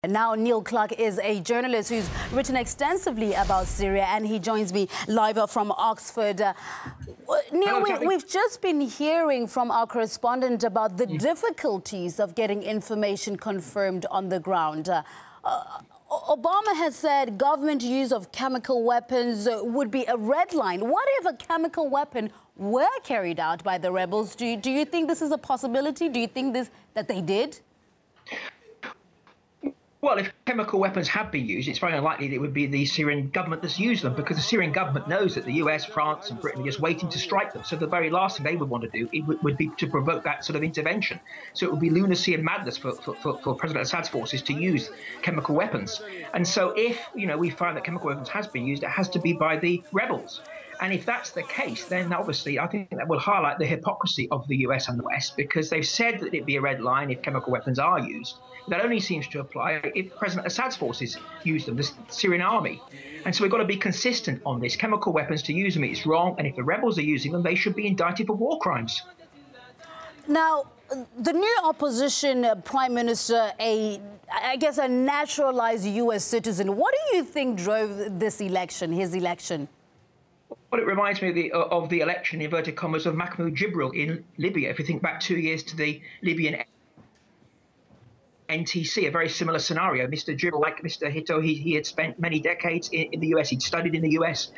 Now, Neil Clark is a journalist who's written extensively about Syria, and he joins me live from Oxford. Neil, we've just been hearing from our correspondent about the difficulties of getting information confirmed on the ground. Obama has said government use of chemical weapons would be a red line. What if a chemical weapon were carried out by the rebels? Do you think this is a possibility? Do you think that they did? Well, if chemical weapons have been used, it's very unlikely that it would be the Syrian government that's used them, because the Syrian government knows that the US, France and Britain are just waiting to strike them. So the very last thing they would want to do would be to provoke that sort of intervention. So it would be lunacy and madness for President Assad's forces to use chemical weapons. And so if, we find that chemical weapons has been used, it has to be by the rebels. And if that's the case, then obviously I think that will highlight the hypocrisy of the US and the West, because they've said that it'd be a red line if chemical weapons are used. That only seems to apply if President Assad's forces use them, the Syrian army. And so we've got to be consistent on this. Chemical weapons, to use them, it's wrong. And if the rebels are using them, they should be indicted for war crimes. Now, the new opposition prime minister, I guess a naturalized US citizen, what do you think drove this election, his election? Well, it reminds me of the election, inverted commas, of Mahmoud Jibril in Libya. If you think back 2 years to the Libyan NTC, a very similar scenario. Mr. Jibril, like Mr. Hito, he had spent many decades in the US. He'd studied in the US.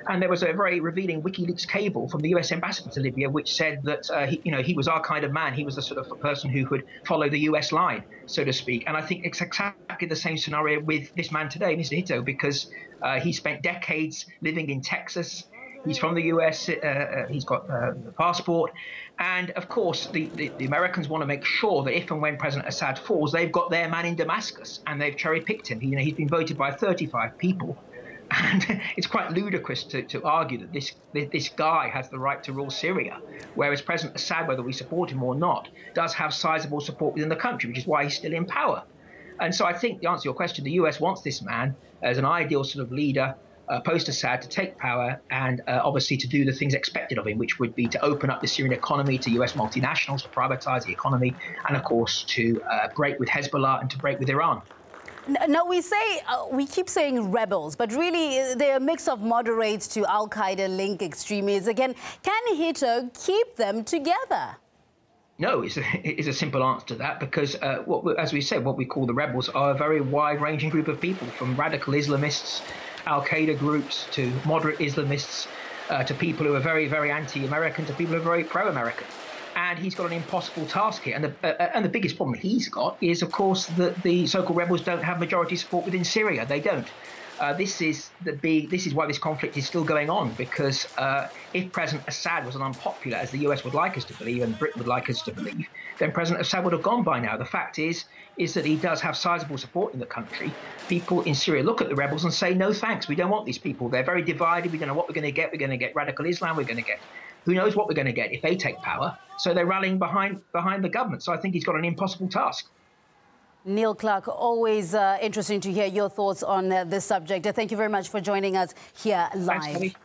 And there was a very revealing WikiLeaks cable from the US ambassador to Libya, which said that he was our kind of man. He was the sort of person who could follow the US line, so to speak. And I think it's exactly the same scenario with this man today, Mr. Hito, because he spent decades living in Texas. He's from the US, he's got a passport. And of course, the Americans want to make sure that if and when President Assad falls, they've got their man in Damascus and they've cherry-picked him. He's been voted by 35 people. And it's quite ludicrous to argue that this guy has the right to rule Syria, whereas President Assad, whether we support him or not, does have sizable support within the country, which is why he's still in power. And so I think, the answer to your question, the US wants this man as an ideal sort of leader, post-Assad, to take power and obviously to do the things expected of him, which would be to open up the Syrian economy to US multinationals, to privatize the economy, and of course to break with Hezbollah and to break with Iran. Now, we keep saying rebels, but really they're a mix of moderates to Al-Qaeda-linked extremists. Again, can Hito keep them together? No, it's a simple answer to that, because, as we said, what we call the rebels are a very wide-ranging group of people, from radical Islamists, Al-Qaeda groups, to moderate Islamists, to people who are very, very anti-American, to people who are very pro-American. And he's got an impossible task here. And the biggest problem he's got is, of course, that the so-called rebels don't have majority support within Syria. They don't. This is why this conflict is still going on, because if President Assad was unpopular, as the US would like us to believe and Britain would like us to believe, then President Assad would have gone by now. The fact is that he does have sizable support in the country. People in Syria look at the rebels and say, no thanks, we don't want these people. They're very divided. We don't know what we're going to get. We're going to get radical Islam. We're going to get who knows what we're going to get if they take power. So they're rallying behind the government. So I think he's got an impossible task. Neil Clark, always interesting to hear your thoughts on this subject. Thank you very much for joining us here live. Thanks,